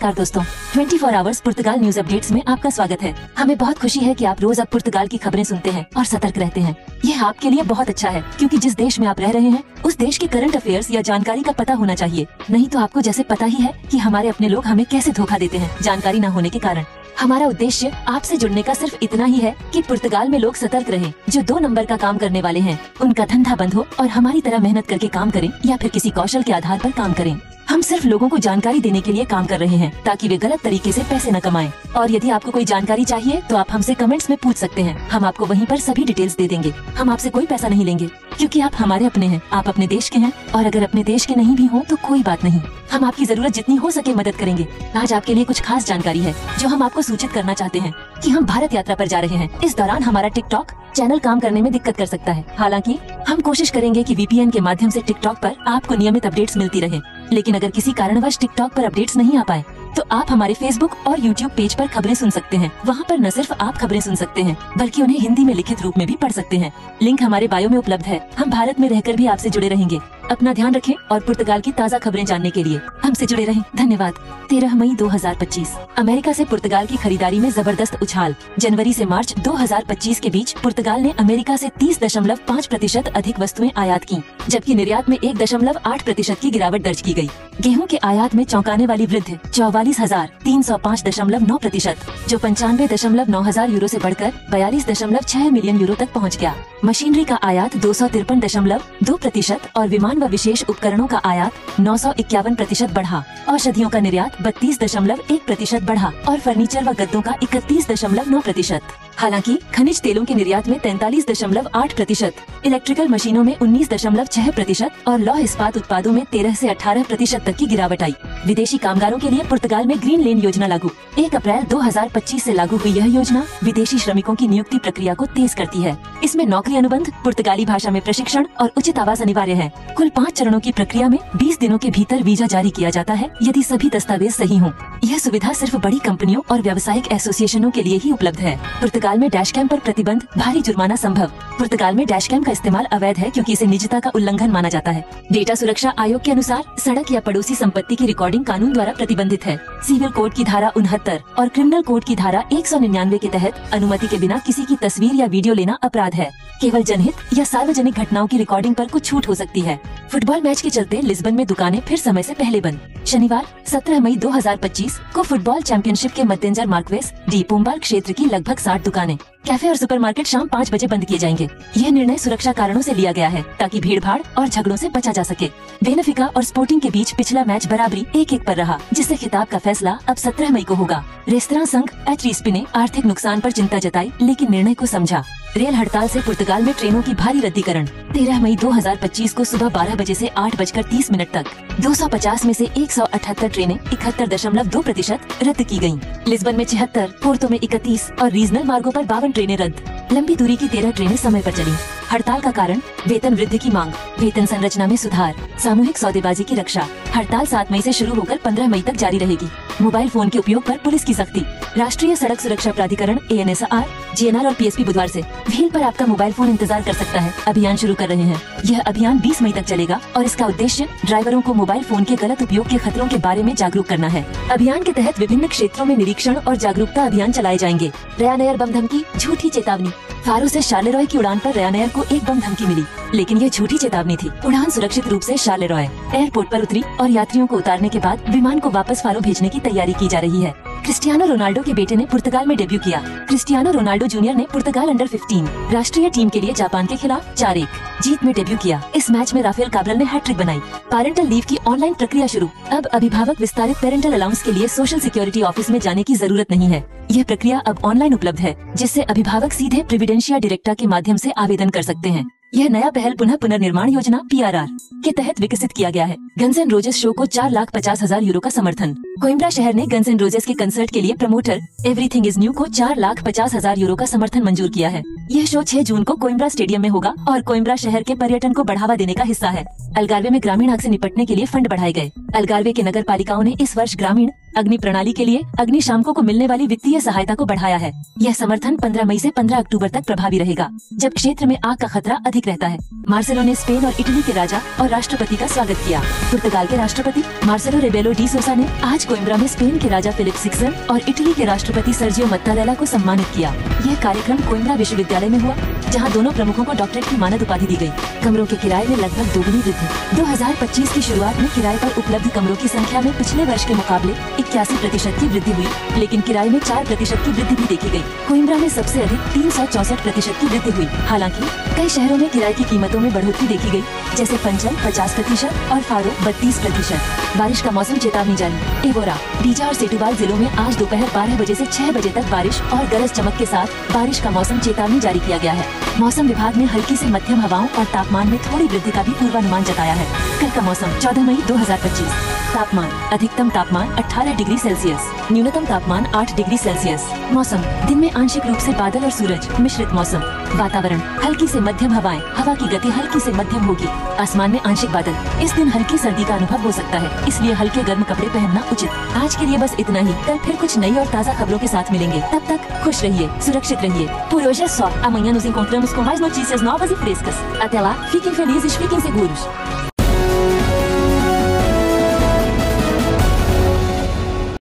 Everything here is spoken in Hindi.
नमस्कार दोस्तों, 24 आवर्स पुर्तगाल न्यूज अपडेट्स में आपका स्वागत है। हमें बहुत खुशी है कि आप रोज अब पुर्तगाल की खबरें सुनते हैं और सतर्क रहते हैं। ये आपके लिए बहुत अच्छा है, क्योंकि जिस देश में आप रह रहे हैं उस देश के करंट अफेयर्स या जानकारी का पता होना चाहिए। नहीं तो आपको जैसे पता ही है कि हमारे अपने लोग हमें कैसे धोखा देते हैं जानकारी न होने के कारण। हमारा उद्देश्य आपसे जुड़ने का सिर्फ इतना ही है कि पुर्तगाल में लोग सतर्क रहें। जो 2 नंबर का काम करने वाले हैं उनका धंधा बंद हो और हमारी तरह मेहनत करके काम करें या फिर किसी कौशल के आधार पर काम करें। हम सिर्फ लोगों को जानकारी देने के लिए काम कर रहे हैं ताकि वे गलत तरीके से पैसे न कमाएं। और यदि आपको कोई जानकारी चाहिए तो आप हमसे कमेंट्स में पूछ सकते हैं। हम आपको वहीं पर सभी डिटेल्स दे देंगे। हम आपसे कोई पैसा नहीं लेंगे, क्योंकि आप हमारे अपने हैं। आप अपने देश के हैं, और अगर अपने देश के नहीं भी हो तो कोई बात नहीं, हम आपकी जरूरत जितनी हो सके मदद करेंगे। आज आपके लिए कुछ खास जानकारी है जो हम आपको सूचित करना चाहते हैं कि हम भारत यात्रा पर जा रहे हैं। इस दौरान हमारा टिकटॉक चैनल काम करने में दिक्कत कर सकता है। हालांकि हम कोशिश करेंगे कि VPN के माध्यम से टिकटॉक पर आपको नियमित अपडेट्स मिलती रहे। लेकिन अगर किसी कारणवश टिकटॉक पर अपडेट्स नहीं आ पाए तो आप हमारे फेसबुक और यूट्यूब पेज पर खबरें सुन सकते हैं। वहाँ पर न सिर्फ आप खबरें सुन सकते हैं बल्कि उन्हें हिंदी में लिखित रूप में भी पढ़ सकते हैं। लिंक हमारे बायो में उपलब्ध है। हम भारत में रहकर भी आपसे जुड़े रहेंगे। अपना ध्यान रखें और पुर्तगाल की ताज़ा खबरें जानने के लिए हमसे जुड़े रहें। धन्यवाद। 13 मई 2025 अमेरिका से पुर्तगाल की खरीदारी में जबरदस्त उछाल। जनवरी से मार्च 2025 के बीच पुर्तगाल ने अमेरिका से 30.5% अधिक वस्तुएं आयात की, जबकि निर्यात में 1.8% की गिरावट दर्ज की गई। गेहूं के आयात में चौंकाने वाली वृद्धि 44,305.9%, जो 95.9 हजार यूरो से बढ़कर 42.6 मिलियन यूरो तक पहुंच गया। मशीनरी का आयात 253.2% और विमान व विशेष उपकरणों का आयात 951% बढ़ा। औषधियों का निर्यात 32.1% बढ़ा और फर्नीचर व गद्दों का 31.9%। हालांकि खनिज तेलों के निर्यात में 43.8%, इलेक्ट्रिकल मशीनों में 19.6% और लौह इस्पात उत्पादों में 13 से 18% तक की गिरावट आई। विदेशी कामगारों के लिए पुर्तगाल में ग्रीन लेन योजना लागू। 1 अप्रैल 2025 से लागू हुई यह योजना विदेशी श्रमिकों की नियुक्ति प्रक्रिया को तेज करती है। इसमें नौकरी अनुबंध, पुर्तगाली भाषा में प्रशिक्षण और उचित आवास अनिवार्य है। कुल 5 चरणों की प्रक्रिया में 20 दिनों के भीतर वीजा जारी किया जाता है यदि सभी दस्तावेज सही हों। यह सुविधा सिर्फ बड़ी कंपनियों और व्यावसायिक एसोसिएशनों के लिए ही उपलब्ध है। पुर्तगाल में डैश कैम पर प्रतिबंध, भारी जुर्माना संभव। पुर्तगाल में डैश कैम का इस्तेमाल अवैध है क्योंकि इसे निजता का उल्लंघन माना जाता है। डेटा सुरक्षा आयोग के अनुसार सड़क या पड़ोसी संपत्ति की रिकॉर्डिंग कानून द्वारा प्रतिबंधित है। सिविल कोड की धारा 69 और क्रिमिनल कोड की धारा 199 के तहत अनुमति के बिना किसी की तस्वीर या वीडियो लेना अपराध है। केवल जनहित या सार्वजनिक घटनाओं की रिकॉर्डिंग पर कुछ छूट हो सकती है। फुटबॉल मैच के चलते लिस्बन में दुकानें फिर समय से पहले बंद। शनिवार 17 मई 2025 को फुटबॉल चैंपियनशिप के मद्देनजर मार्क्वेस डी पोम्बाल क्षेत्र की लगभग 60 दुकानें, कैफे और सुपरमार्केट शाम 5 बजे बंद किए जाएंगे। यह निर्णय सुरक्षा कारणों से लिया गया है ताकि भीड़भाड़ और झगड़ों से बचा जा सके। बेनफिका और स्पोर्टिंग के बीच पिछला मैच बराबरी 1-1 पर रहा, जिससे खिताब का फैसला अब 17 मई को होगा। रेस्तरां संघ एचरीस्पी ने आर्थिक नुकसान पर चिंता जताई लेकिन निर्णय को समझा। रेल हड़ताल से पुर्तगाल में ट्रेनों की भारी रद्दीकरण। 13 मई 2025 को सुबह 12 बजे से 8:30 तक 250 में से 178 ट्रेनें 71.2% रद्द की गयी। लिस्बन में 76, पोर्तो में 31 और रीजनल मार्गों पर 52 ट्रेनें रद्द। लंबी दूरी की 13 ट्रेनें समय पर चली। हड़ताल का कारण वेतन वृद्धि की मांग, वेतन संरचना में सुधार, सामूहिक सौदेबाजी की रक्षा। हड़ताल 7 मई से शुरू होकर 15 मई तक जारी रहेगी। मोबाइल फोन के उपयोग पर पुलिस की सख्ती। राष्ट्रीय सड़क सुरक्षा प्राधिकरण ANSR, GNR और PSP बुधवार से व्हील पर आपका मोबाइल फोन इंतजार कर सकता है अभियान शुरू कर रहे हैं। यह अभियान 20 मई तक चलेगा और इसका उद्देश्य ड्राइवरों को मोबाइल फोन के गलत उपयोग के खतरों के बारे में जागरूक करना है। अभियान के तहत विभिन्न क्षेत्रों में निरीक्षण और जागरूकता अभियान चलाए जाएंगे। रयानएयर बम धमकी, झूठी चेतावनी। फारो से शार्लेरॉय की उड़ान पर रयानएयर को एक बम धमकी मिली, लेकिन यह झूठी चेतावनी थी। उड़ान सुरक्षित रूप से शार्लेरॉय एयरपोर्ट पर उतरी और यात्रियों को उतारने के बाद विमान को वापस फारो भेजने की तैयारी की जा रही है। क्रिस्टियानो रोनाल्डो के बेटे ने पुर्तगाल में डेब्यू किया। क्रिस्टियानो रोनाल्डो जूनियर ने पुर्तगाल अंडर 15 राष्ट्रीय टीम के लिए जापान के खिलाफ 4-1 जीत में डेब्यू किया। इस मैच में राफेल काब्रल ने हैट्रिक बनाई। पैरेंटल लीव की ऑनलाइन प्रक्रिया शुरू। अब अभिभावक विस्तारित पेरेंटल अलाउंस के लिए सोशल सिक्योरिटी ऑफिस में जाने की जरूरत नहीं है। यह प्रक्रिया अब ऑनलाइन उपलब्ध है, जिससे अभिभावक सीधे प्रिविडेंशिया डायरेक्टा के माध्यम से आवेदन कर सकते हैं। यह नया पहल पुनर्निर्माण योजना PRR के तहत विकसित किया गया है। गन्स एंड रोजेस शो को 4,50,000 यूरो का समर्थन। कोइम्ब्रा शहर ने गन्स एंड रोजेस के कंसर्ट के लिए प्रमोटर एवरीथिंग इज न्यू को 4,50,000 यूरो का समर्थन मंजूर किया है। यह शो 6 जून को कोइम्ब्रा स्टेडियम में होगा और कोइम्ब्रा शहर के पर्यटन को बढ़ावा देने का हिस्सा है। अलगारवे में ग्रामीण आग से निपटने के लिए फंड बढ़ाए गए। अलगारवे के नगर पालिकाओं ने इस वर्ष ग्रामीण अग्नि प्रणाली के लिए अग्निशामकों को मिलने वाली वित्तीय सहायता को बढ़ाया है। यह समर्थन 15 मई से 15 अक्टूबर तक प्रभावी रहेगा, जब क्षेत्र में आग का खतरा अधिक रहता है। मार्सेलो ने स्पेन और इटली के राजा और राष्ट्रपति का स्वागत किया। पुर्तगाल के राष्ट्रपति मार्सेलो रेबेलो डी सोसा ने आज कोइम्ब्रा में स्पेन के राजा फिलिप सिक्स और इटली के राष्ट्रपति सर्जियो मत्तारेला को सम्मानित किया। यह कार्यक्रम कोइम्ब्रा विश्वविद्यालय में हुआ, जहां दोनों प्रमुखों को डॉक्टरेट की मानद उपाधि दी गई। कमरों के किराए में लगभग दोगुनी वृद्धि। 2025 की शुरुआत में किराए पर उपलब्ध कमरों की संख्या में पिछले वर्ष के मुकाबले 81% की वृद्धि हुई, लेकिन किराए में 4% की वृद्धि भी देखी गई। कोइम्ब्रा में सबसे अधिक 364% की वृद्धि हुई। हालांकि कई शहरों में किराए की कीमतों में बढ़ोतरी देखी गई, जैसे पंचल 50% और फारो 32%। बारिश का मौसम चेतावनी जारी। एवोरा, बीजा और सेटूबाल जिलों में आज दोपहर 12 बजे से 6 बजे तक बारिश और गरज चमक के साथ बारिश का मौसम चेतावनी जारी किया गया है। मौसम विभाग ने हल्की से मध्यम हवाओं और तापमान में थोड़ी वृद्धि का भी पूर्वानुमान जताया है। कल का मौसम 14 मई 2025। तापमान, अधिकतम तापमान 18 डिग्री सेल्सियस, न्यूनतम तापमान 8 डिग्री सेल्सियस। मौसम, दिन में आंशिक रूप से बादल और सूरज, मिश्रित मौसम। वातावरण, हल्की से मध्यम हवाएं, हवा की गति हल्की से मध्यम होगी। आसमान में आंशिक बादल। इस दिन हल्की सर्दी का अनुभव हो सकता है, इसलिए हल्के गर्म कपड़े पहनना उचित। आज के लिए बस इतना ही। कल फिर कुछ नई और ताज़ा खबरों के साथ मिलेंगे। तब तक खुश रहिए, सुरक्षित रहिए। Por hoje é só. Amanhã nos encontramos com mais notícias novas e frescas. Até lá, fiquem felizes, fiquem seguros.